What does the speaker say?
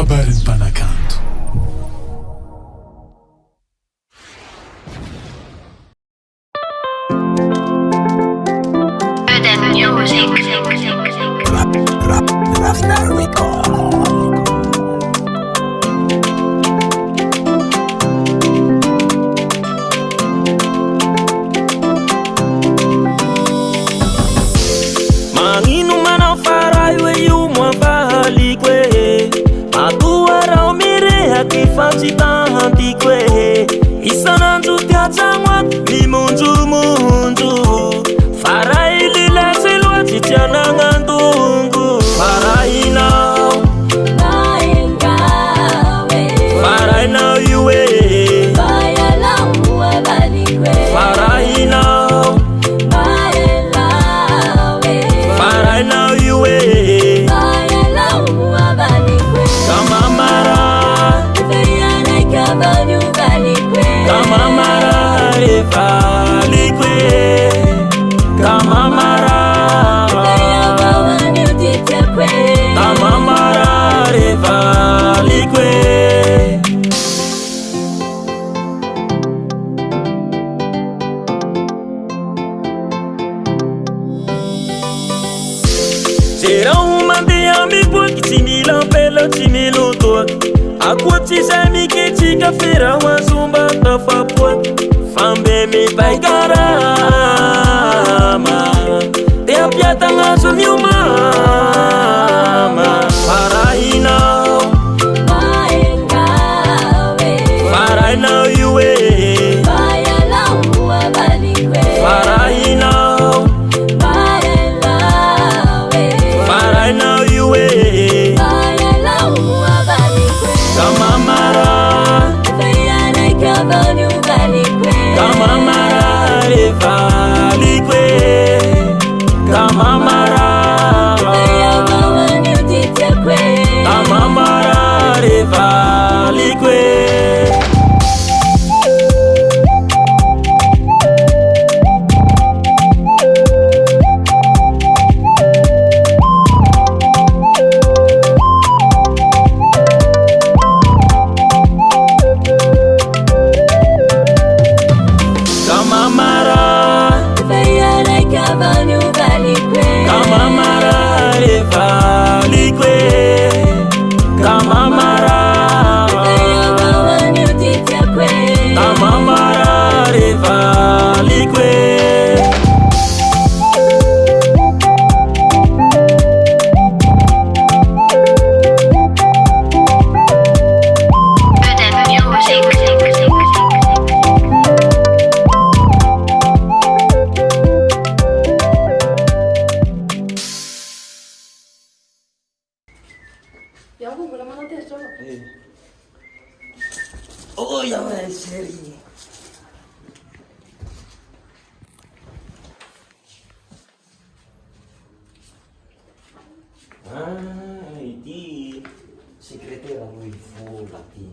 Kabaron'Ny Mpanakanto. Magnino manao Farahy hoe io moampahaliko e madoa raha mirehaky fatsitahantiko e isanandro tiatragno ato mimonjomonjo Farahy lilasy loatsy tsy anagnandongo Farahinao Farahinao io e Farahinao Farahinao io e Kamamara Kamamara revaliko e Kamamara Kamamara revaliko e Zeraho mandeha miboaky tsy mila ampela tsy milotoaky akoatsy zay miketrika fera ho azomba tafapoaky fambe mipaikarama te ampiatagnazo miomama Farahinao Farahinao io e Farahinao Farahinao io e Kamamara Kamamara revaliko e Kamamara Kamamara revaliko e Kamamara Kamamara revaliko e Kamamara Kamamara revaliko e Ja, hoe moet maar dat is zo. Oh ja, mijn serie. Ah, ity secrétaire vola ty